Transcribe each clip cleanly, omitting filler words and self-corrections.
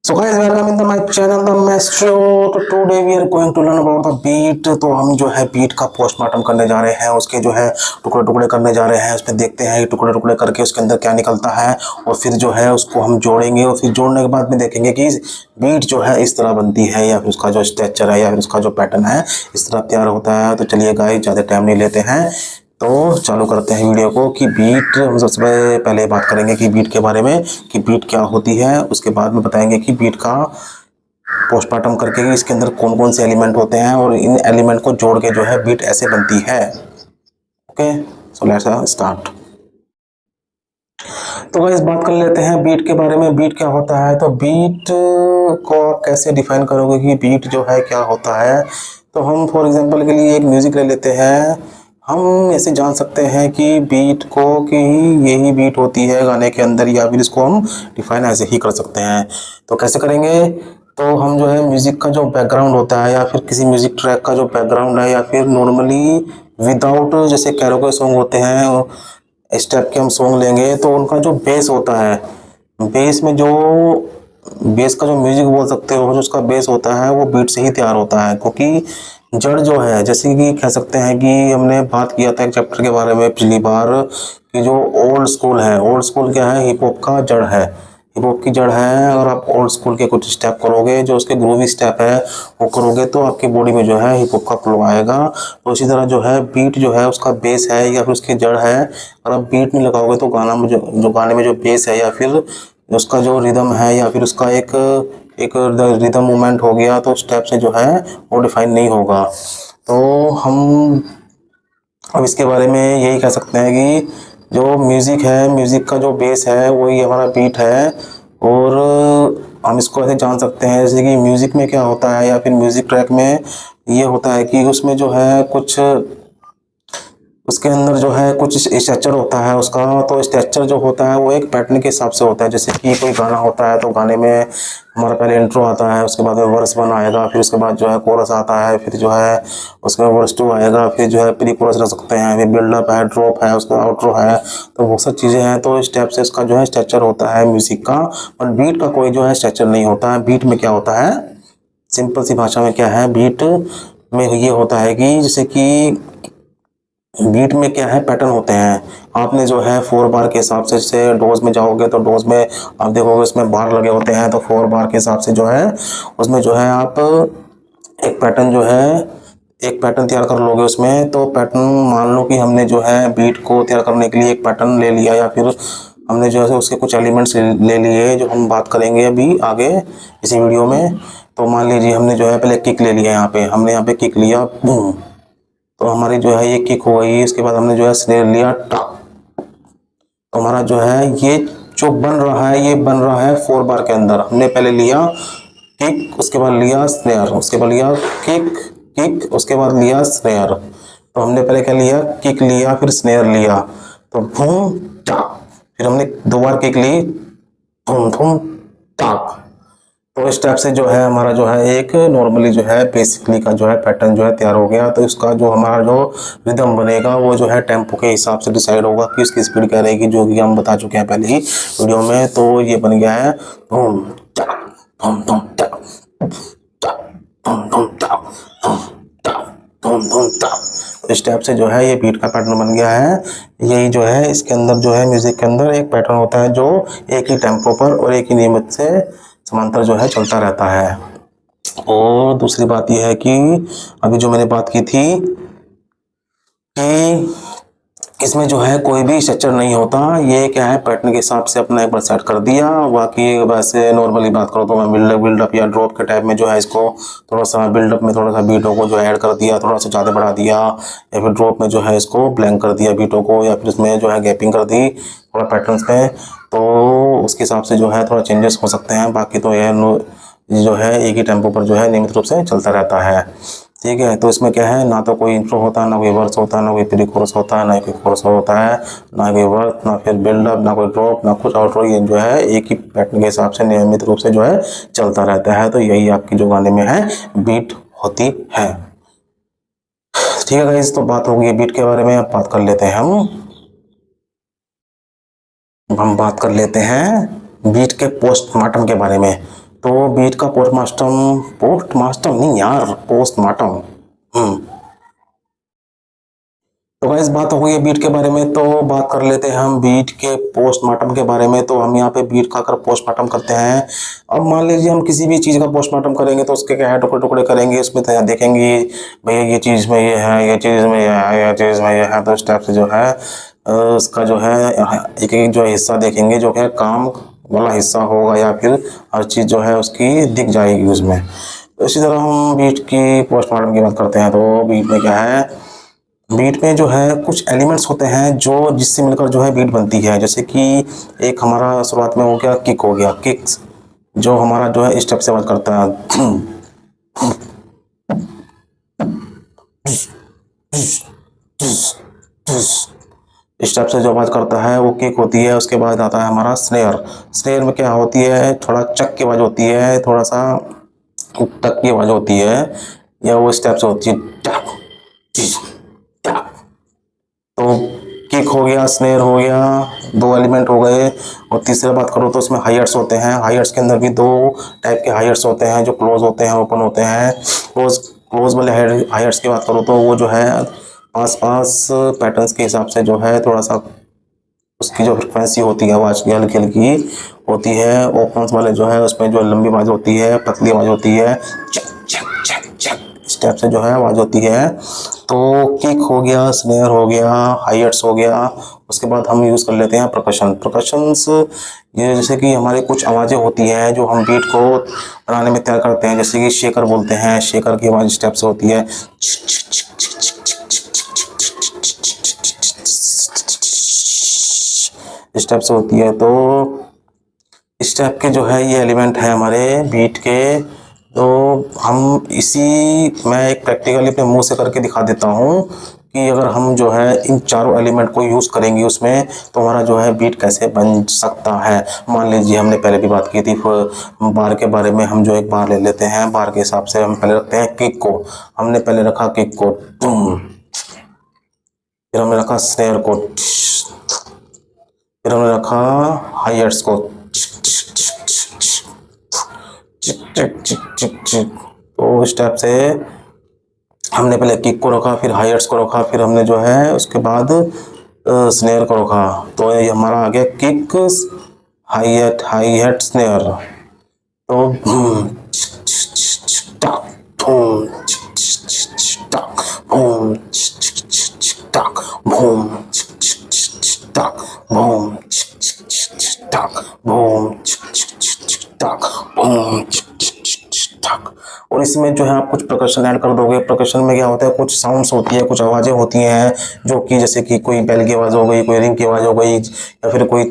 So guys, welcome in my channel The Maestro। तो today we are going to learn about the beat. तो हम जो है beat का पोस्टमार्टम करने जा रहे हैं, उसके जो है टुकड़े टुकड़े करने जा रहे हैं। उसमें देखते हैं टुकड़े टुकड़े करके उसके अंदर क्या निकलता है, और फिर जो है उसको हम जोड़ेंगे, और फिर जोड़ने के बाद में देखेंगे कि बीट जो है इस तरह बनती है, या फिर उसका जो स्ट्रक्चर है, या फिर उसका जो पैटर्न है इस तरह तैयार होता है। तो चलिए गाइस, ज़्यादा टाइम नहीं लेते हैं, तो चालू करते हैं वीडियो को। कि बीट हम सबसे पहले बात करेंगे कि बीट के बारे में, कि बीट क्या होती है। उसके बाद में बताएंगे कि बीट का पोस्टमार्टम करके इसके अंदर कौन कौन से एलिमेंट होते हैं, और इन एलिमेंट को जोड़ के जो है बीट ऐसे बनती है। Okay, so let's start. तो गाइस, बात कर लेते हैं बीट के बारे में। बीट क्या होता है, तो बीट को आप कैसे डिफाइन करोगे कि बीट जो है क्या होता है। तो हम फॉर एग्जांपल के लिए एक म्यूजिक ले लेते हैं। हम ऐसे जान सकते हैं कि बीट को कि यही बीट होती है गाने के अंदर, या फिर इसको हम डिफाइन ऐसे ही कर सकते हैं। तो कैसे करेंगे, तो हम जो है म्यूजिक का जो बैकग्राउंड होता है, या फिर किसी म्यूजिक ट्रैक का जो बैकग्राउंड है, या फिर नॉर्मली विदाउट जैसे कैरोके सॉन्ग होते हैं, स्टेप के हम सॉन्ग लेंगे, तो उनका जो बेस होता है, बेस में जो बेस का जो म्यूजिक बोल सकते हो, जो उसका बेस होता है वो बीट से ही तैयार होता है। क्योंकि जड़ जो है, जैसे कि कह सकते हैं कि हमने बात किया था एक चैप्टर के बारे में पिछली बार, कि जो ओल्ड स्कूल है, ओल्ड स्कूल क्या है, हिप हॉप का जड़ है, हिप हॉप की जड़ है। अगर आप ओल्ड स्कूल के कुछ स्टेप करोगे, जो उसके ग्रूवी स्टेप है वो करोगे, तो आपकी बॉडी में जो है हिप हॉप का फ्लो आएगा। तो इसी तरह जो है बीट जो है उसका बेस है, या फिर उसकी जड़ है। अगर आप बीट नहीं लगाओगे तो गाना में जो गाने में जो बेस है, या फिर उसका जो रिदम है, या फिर उसका एक एक रिदम मूवमेंट हो गया, तो स्टेप से जो है वो डिफाइन नहीं होगा। तो हम अब इसके बारे में यही कह सकते हैं कि जो म्यूज़िक है, म्यूज़िक का जो बेस है वही हमारा बीट है। और हम इसको ऐसे जान सकते हैं जैसे कि म्यूज़िक में क्या होता है, या फिर म्यूज़िक ट्रैक में ये होता है कि उसमें जो है कुछ उसके अंदर जो है कुछ स्ट्रक्चर होता है उसका। तो स्ट्रक्चर जो होता है वो एक पैटर्न के हिसाब से होता है। जैसे कि कोई गाना होता है, तो गाने में हमारा पहले इंट्रो आता है, उसके बाद में वर्स 1 आएगा, फिर उसके बाद जो है कोरस आता है, फिर जो है उसमें वर्स 2 आएगा, फिर जो है प्री कोरस रख सकते हैं, फिर बिल्डअप है, ड्रॉप है, उसका आउट्रो है। तो वो सब चीज़ें हैं। तो स्टेप से इसका जो है स्ट्रक्चर होता है म्यूज़िक का। और बीट का कोई जो है स्ट्रक्चर नहीं होता है। बीट में क्या होता है, सिंपल सी भाषा में क्या है, बीट में ये होता है कि जैसे कि बीट में क्या है, पैटर्न होते हैं। आपने जो है 4 बार के हिसाब से, जैसे डोज में जाओगे तो डोज में आप देखोगे उसमें बार लगे होते हैं। तो 4 बार के हिसाब से जो है उसमें जो है आप एक पैटर्न जो है एक पैटर्न तैयार कर लोगे उसमें। तो पैटर्न मान लो कि हमने जो है बीट को तैयार करने के लिए एक पैटर्न ले लिया, या फिर हमने जो है उसके कुछ एलिमेंट्स ले लिए, जो हम बात करेंगे अभी आगे इसी वीडियो में। तो मान लीजिए हमने जो है पहले किक ले लिया, यहाँ पे हमने यहाँ पे किक लिया, बूम, तो हमारी जो है ये किक हो गई। इसके बाद हमने जो है स्नेयर लिया, टॉप। तो हमारा जो है ये जो बन रहा है, ये बन रहा है 4 बार के अंदर। हमने पहले लिया किक, उसके बाद लिया स्नेयर, उसके बाद लिया किक, किक, उसके बाद लिया स्नेयर। तो हमने पहले क्या लिया, किक लिया, फिर स्नेयर लिया, तो भूम टाक। फिर हमने 2 बार किक ली, भूम भूम टाक। तो इस टाइप से जो है हमारा जो है एक नॉर्मली जो है बेसिकली का जो है पैटर्न जो है तैयार हो गया। तो इसका जो हमारा जो रिदम बनेगा वो जो है टेम्पो के हिसाब से डिसाइड होगा कि इसकी स्पीड क्या रहेगी, जो कि हम बता चुके हैं पहले ही वीडियो में। तो ये बन गया है धूम चा, धूम धूम चा, धूम धूम चा, धूम धूम चा। इस टाइप से जो है ये बीट का पैटर्न बन गया है। यही जो है इसके अंदर जो है म्यूजिक के अंदर एक पैटर्न होता है, जो एक ही टेम्पो पर और एक ही नियमित से समांतर जो है चलता रहता है। और दूसरी बात यह है कि अभी जो मैंने बात की थी कि इसमें जो है कोई भी स्ट्रक्चर नहीं होता। ये क्या है, पैटर्न के हिसाब से अपना एक बार सेट कर दिया। बाकी वैसे नॉर्मली बात करो तो मैं बिल्डअप या ड्रॉप के टाइप में जो है इसको थोड़ा सा बिल्डअप में थोड़ा सा बीटों को जो ऐड कर दिया, थोड़ा सा ज़्यादा बढ़ा दिया, या फिर ड्रॉप में जो है इसको ब्लैंक कर दिया बीटों को, या फिर इसमें जो है गैपिंग कर दी थोड़ा पैटर्न्स में। तो उसके हिसाब से जो है थोड़ा चेंजेस हो सकते हैं। बाकी तो यह जो है एक ही टेम्पो पर जो है नियमित रूप से चलता रहता है। ठीक है, तो इसमें क्या है, ना तो कोई इंट्रो होता है, ना कोई वर्स होता है, ना कोई प्री कोरस होता है, ना कोई कोरस होता है, ना कोई वर्स, ना फिर बिल्डअप, ना कोई ड्रॉप, ना कुछ आउटरो। ये जो है एक ही पैटर्न के हिसाब से नियमित रूप से जो है चलता रहता है। तो यही आपकी जो गाने में है बीट होती है। ठीक है गाइस, तो बात होगी बीट के बारे में। अब बात कर लेते हैं हम बात कर लेते हैं बीट के पोस्टमार्टम के बारे में। तो बीट का पोस्टमार्टम नहीं यार, पोस्टमार्टम। तो गाइस बात हो गई है बीट के बारे में, तो बात कर लेते हैं हम बीट के पोस्टमार्टम के बारे में। तो हम यहाँ पे बीट का अगर पोस्टमार्टम करते हैं, अब मान लीजिए हम किसी भी चीज़ का पोस्टमार्टम करेंगे तो उसके क्या है, टुकड़े टुकड़े करेंगे, उसमें देखेंगे भैया ये चीज़ में ये है, ये चीज़ में ये है, ये चीज़ में ये है। तो इस टाइप से जो है उसका जो है एक एक जो हिस्सा देखेंगे जो है काम वाला हिस्सा होगा, या फिर हर चीज़ जो है उसकी दिख जाएगी उसमें। तो इसी तरह हम बीट की पोस्टमार्टम की बात करते हैं। तो बीट में क्या है, बीट में जो है कुछ एलिमेंट्स होते हैं जो जिससे मिलकर जो है बीट बनती है। जैसे कि एक हमारा शुरुआत में हो गया किक, हो गया किक्स, जो हमारा जो है स्टेप से आवाज करता है। स्टेप से जो आवाज करता है वो किक होती है। उसके बाद आता है हमारा स्नेयर। स्नेयर में क्या होती है, थोड़ा चक की आवाज होती है, थोड़ा सा टक की आवाज होती है, या वो स्टेप से होती है। तो किक हो गया, स्नेयर हो गया, दो एलिमेंट हो गए। और तीसरा बात करो तो उसमें हाईट्स होते हैं। हाईट्स के अंदर भी दो टाइप के हाईट्स होते हैं, जो क्लोज होते हैं, ओपन होते हैं। क्लोज वाले हाईट्स की बात करो तो वो जो है पास पैटर्न्स के हिसाब से जो है थोड़ा सा उसकी जो फ्रिक्वेंसी होती है आवाज़ की हल्की हल्की होती है। ओपन वाले जो है उसमें जो लंबी आवाज़ होती है, पतली आवाज़ होती है, स्टेप से जो है आवाज़ होती है। तो किक हो गया, स्नेयर हो गया, हाईट्स हो गया। उसके बाद हम यूज़ कर लेते हैं प्रकशंस। ये जैसे कि हमारे कुछ आवाज़ें होती हैं जो हम बीट को बनाने में तैयार करते हैं, जैसे कि शेकर बोलते हैं। शेकर की आवाज़ स्टेप से होती है, स्टेप से होती है। तो इस टाइप के जो है ये एलिमेंट है हमारे बीट के। तो हम मैं एक प्रैक्टिकली अपने मुंह से करके दिखा देता हूँ कि अगर हम जो है इन चारों एलिमेंट को यूज़ करेंगे उसमें, तो हमारा जो है बीट कैसे बन सकता है। मान लीजिए हमने पहले भी बात की थी बार के बारे में। हम जो एक बार ले लेते हैं, बार के हिसाब से हम पहले रखते हैं किक को। हमने पहले रखा किक को, फिर हमने रखा स्नेयर को, फिर हमने रखा हाईट्स को, चिक चिक चिक चिक चिक। तो इस टाइप से हमने पहले किक को रखा, फिर हाईट्स को रखा, फिर हमने जो है उसके बाद स्नेयर को रखा। तो ये हमारा आ गया किक, हाई-हैट, स्नेयर। तो और इसमें जो है आप कुछ प्रकर्शन ऐड कर दोगे। प्रकर्शन में क्या होता है, कुछ साउंड्स होती है, कुछ आवाज़ें होती हैं, जो कि जैसे कि कोई बेल की आवाज़ हो गई, कोई रिंग की आवाज़ हो गई, या फिर कोई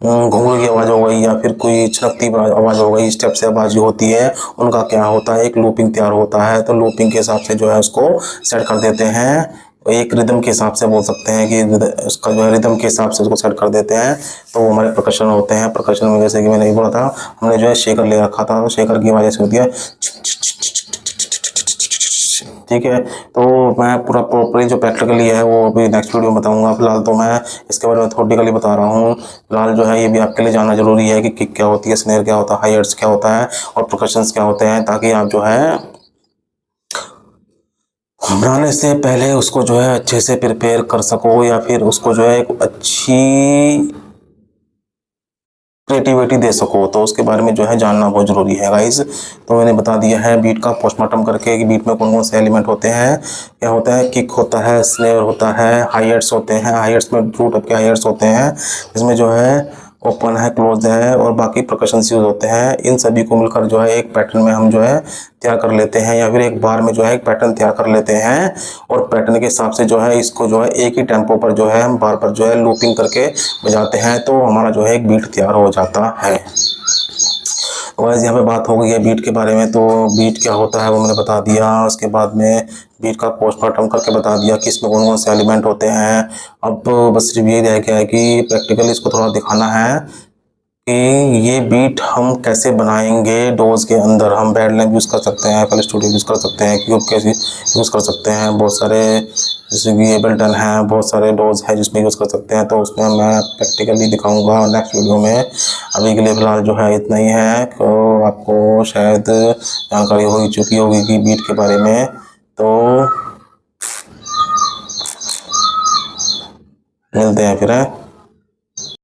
घुंघरू की आवाज़ हो गई, या फिर कोई छनकती आवाज़ हो गई। इस टाइप से आवाज़ जो होती है उनका क्या होता है, एक लूपिंग तैयार होता है। तो लूपिंग के हिसाब से जो है उसको सेट कर देते हैं, एक रिदम के हिसाब से बोल सकते हैं कि उसका जो है रिदम के हिसाब से उसको सेट कर देते हैं। तो वो हमारे प्रकर्शन होते हैं। प्रकर्शन में जैसे कि मैंने बोला था, हमने जो है शेकर ले रखा था, तो शेकर की आवाज़ ऐसी होती है, ठीक है। तो मैं पूरा प्रॉपर्ली जो प्रैक्टिकली है वो अभी नेक्स्ट वीडियो में बताऊंगा। फिलहाल तो मैं इसके बारे में थोड़िकली बता रहा हूँ। फिलहाल जो है ये भी आपके लिए जानना जरूरी है कि किक क्या होती है, स्नेयर क्या होता है, हाईट्स क्या होता है, और प्रकर्शंस क्या होते हैं, ताकि आप जो है बनाने से पहले उसको जो है अच्छे से प्रिपेयर कर सको, या फिर उसको जो है एक अच्छी क्रिएटिविटी दे सको। तो उसके बारे में जो है जानना बहुत ज़रूरी है गाइस। तो मैंने बता दिया है बीट का पोस्टमार्टम करके कि बीट में कौन कौन से एलिमेंट होते हैं। क्या होता है, किक होता है, स्नेयर होता है, हाईट्स होते हैं। हाईट्स में टू टाइप के हाईट्स होते हैं, इसमें जो है ओपन है, क्लोज है, और बाकी प्रकशंस यूज होते हैं। इन सभी को मिलकर जो है एक पैटर्न में हम जो है तैयार कर लेते हैं, या फिर एक बार में जो है एक पैटर्न तैयार कर लेते हैं। और पैटर्न के हिसाब से जो है इसको जो है एक ही टेम्पो पर जो है हम बार पर जो है लूपिंग करके बजाते हैं, तो हमारा जो है एक बीट तैयार हो जाता है। और यहाँ पे बात हो गई है बीट के बारे में। तो बीट क्या होता है वो मैंने बता दिया। उसके बाद में बीट का पोस्टमार्टम करके बता दिया कि इसमें कौन कौन से एलिमेंट होते हैं। अब बस सिर्फ ये रह गया है कि प्रैक्टिकली इसको थोड़ा दिखाना है कि ये बीट हम कैसे बनाएंगे। डोज के अंदर हम बैडलैम्प यूज़ कर सकते हैं, FL स्टूडियो यूज़ कर सकते हैं, क्यूब कैसे यूज़ कर सकते हैं, बहुत सारे जैसे कि एबलटन है, बहुत सारे डोज है जिसमें यूज़ कर सकते हैं। तो उसमें मैं प्रैक्टिकली दिखाऊंगा नेक्स्ट वीडियो में। अभी के लिए फ़िलहाल जो है इतना ही है। तो आपको शायद जानकारी हो ही चुकी होगी कि बीट के बारे में। तो मिलते हैं फिर।